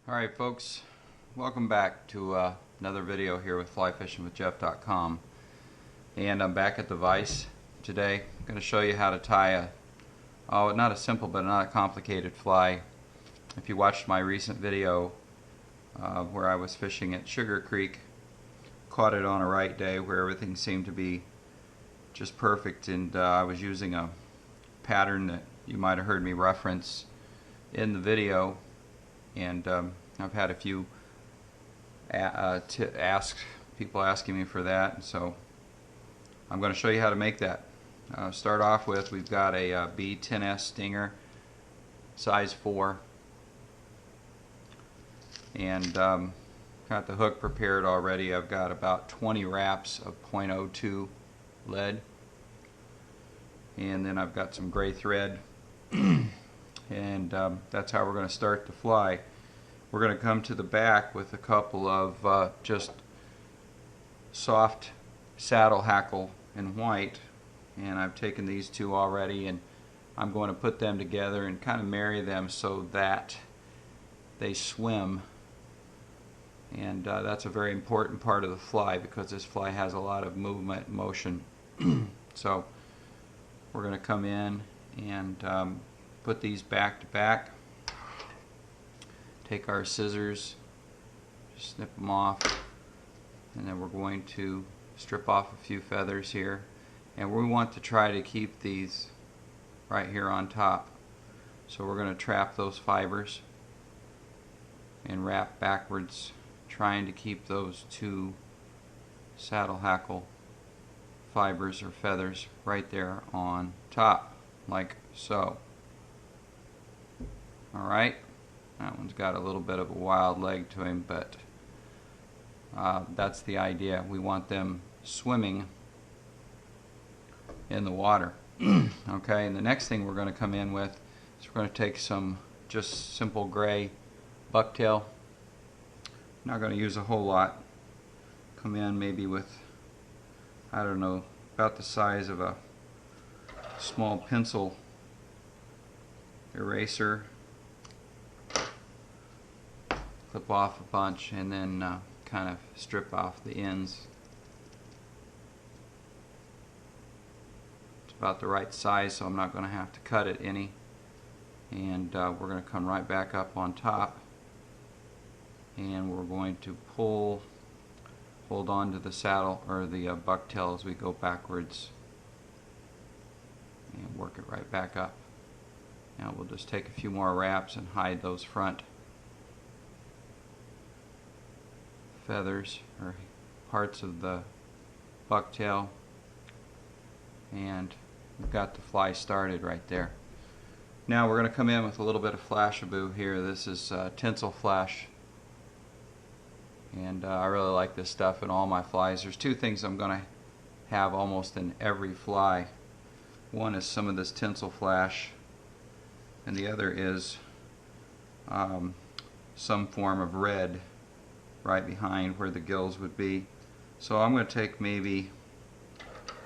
Alright folks, welcome back to another video here with flyfishingwithjeff.com, and I'm back at the vise today. I'm going to show you how to tie not a simple but not a complicated fly. If you watched my recent video where I was fishing at Sugar Creek, caught it on a right day where everything seemed to be just perfect, and I was using a pattern that you might have heard me reference in the video. And I've had a few people asking me for that, and so I'm going to show you how to make that. Start off with, we've got a B10S Stinger, size 4, and got the hook prepared already. I've got about 20 wraps of .02 lead, and then I've got some gray thread. And that's how we're going to start the fly. We're going to come to the back with a couple of just soft saddle hackle in white, and I've taken these two already, and I'm going to put them together and kind of marry them so that they swim. And that's a very important part of the fly because this fly has a lot of movement and motion. So we're going to come in and put these back to back, take our scissors, snip them off, and then we're going to strip off a few feathers here, and we want to try to keep these right here on top. So we're going to trap those fibers and wrap backwards, trying to keep those two saddle hackle fibers or feathers right there on top, like so. Alright, that one's got a little bit of a wild leg to him, but that's the idea. We want them swimming in the water. Okay, and the next thing we're going to come in with is we're going to take some just simple gray bucktail. Not going to use a whole lot. Come in maybe with, I don't know, about the size of a small pencil eraser. Clip off a bunch and then kind of strip off the ends. It's about the right size, so I'm not going to have to cut it any. And we're going to come right back up on top, and we're going to hold on to the saddle or the bucktail as we go backwards and work it right back up. Now we'll just take a few more wraps and hide those front feathers or parts of the bucktail, and we've got the fly started right there. Now we're going to come in with a little bit of Flashaboo here. This is Tinsel Flash, and I really like this stuff in all my flies. There's two things I'm going to have almost in every fly. One is some of this Tinsel Flash, and the other is some form of red right behind where the gills would be. So I'm going to take maybe,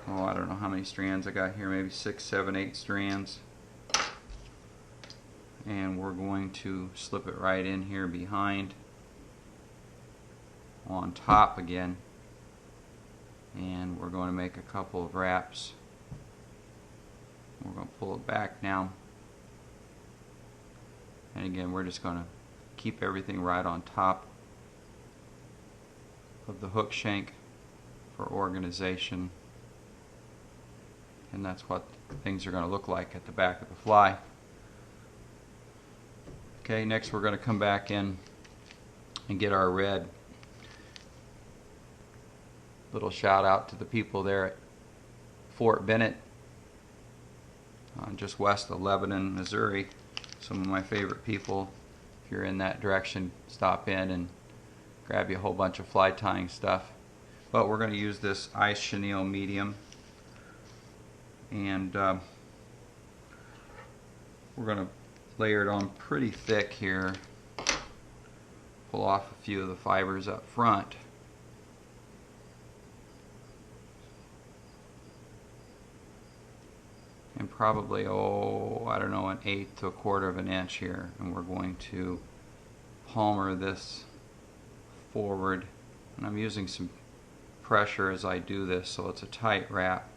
I don't know how many strands I got here, maybe 6, 7, 8 strands, and we're going to slip it right in here behind on top again, and we're going to make a couple of wraps. We're going to pull it back now, and again we're just going to keep everything right on top of the hook shank for organization, and that's what things are going to look like at the back of the fly. Okay, next we're going to come back in and get our red. Little shout out to the people there at Fort Bennett, just west of Lebanon, Missouri. Some of my favorite people. If you're in that direction, stop in and grab you a whole bunch of fly tying stuff. But we're going to use this ice chenille medium, and we're going to layer it on pretty thick here. Pull off a few of the fibers up front. And probably, I don't know, 1/8 to 1/4 of an inch here, and we're going to palmer this forward, and I'm using some pressure as I do this, so it's a tight wrap.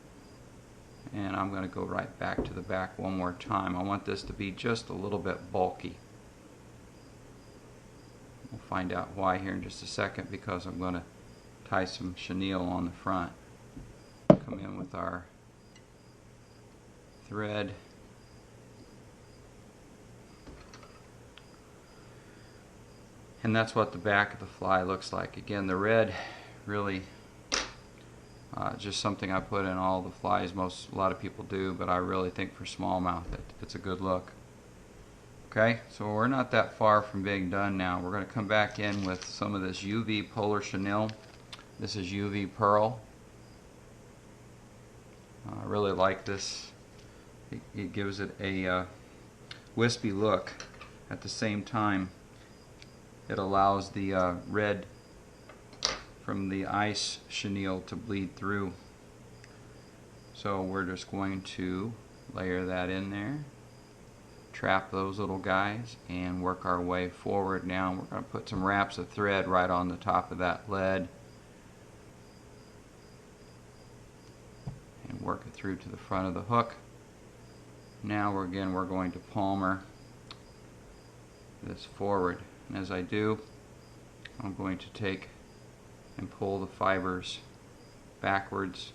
And I'm going to go right back to the back one more time. I want this to be just a little bit bulky. We'll find out why here in just a second, because I'm going to tie some chenille on the front. Come in with our thread. And that's what the back of the fly looks like. Again, the red really just something I put in all the flies. A lot of people do, but I really think for smallmouth it's a good look. Okay, so we're not that far from being done now. We're going to come back in with some of this UV polar chenille. This is UV pearl. I really like this. It gives it a wispy look. At the same time, it allows the red from the ice chenille to bleed through. So we're just going to layer that in there, trap those little guys, and work our way forward. Now we're going to put some wraps of thread right on the top of that lead and work it through to the front of the hook. Now we're going to palmer this forward, and as I do, I'm going to take and pull the fibers backwards,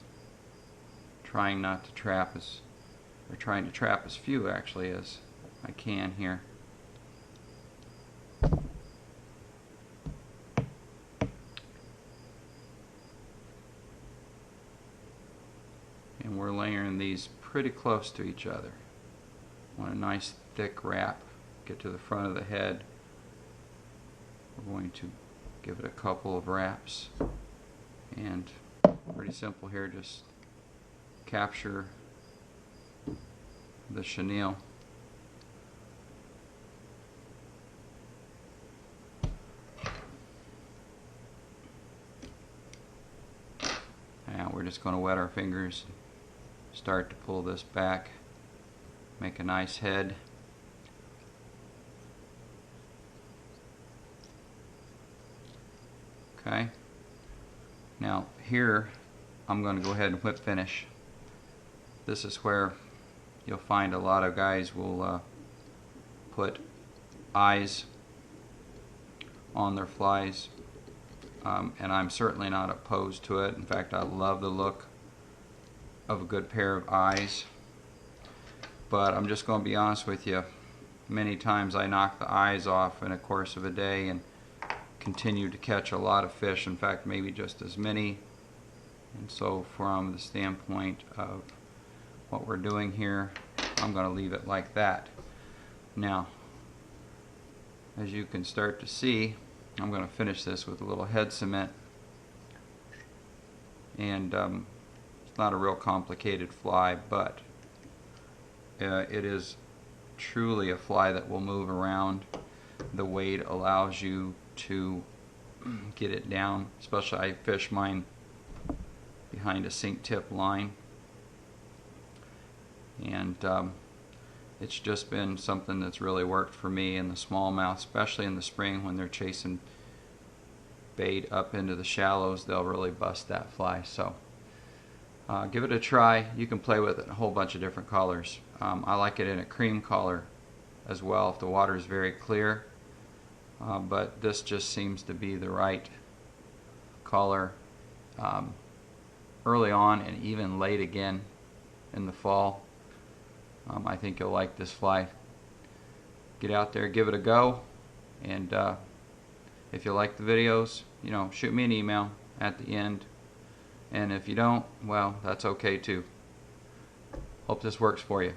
trying to trap as few actually as I can here. And we're layering these pretty close to each other. Want a nice thick wrap. Get to the front of the head. We're going to give it a couple of wraps, and pretty simple here, just capture the chenille. Now we're just going to wet our fingers, start to pull this back, make a nice head. Okay. Now here I'm going to go ahead and whip finish. This is where you'll find a lot of guys will put eyes on their flies, and I'm certainly not opposed to it. In fact, I love the look of a good pair of eyes, but I'm just going to be honest with you, many times I knock the eyes off in the course of a day and continue to catch a lot of fish, in fact maybe just as many. And so from the standpoint of what we're doing here, I'm going to leave it like that. Now as you can start to see, I'm going to finish this with a little head cement, and it's not a real complicated fly, but it is truly a fly that will move around. The weight allows you to get it down, especially I fish mine behind a sink tip line, and it's just been something that's really worked for me in the smallmouth, especially in the spring when they're chasing bait up into the shallows. They'll really bust that fly. So give it a try. You can play with it in a whole bunch of different colors. I like it in a cream color as well if the water is very clear. But this just seems to be the right color early on and even late again in the fall. I think you'll like this fly. Get out there, give it a go, and if you like the videos, shoot me an email at the end, and if you don't, well, that's okay too. Hope this works for you.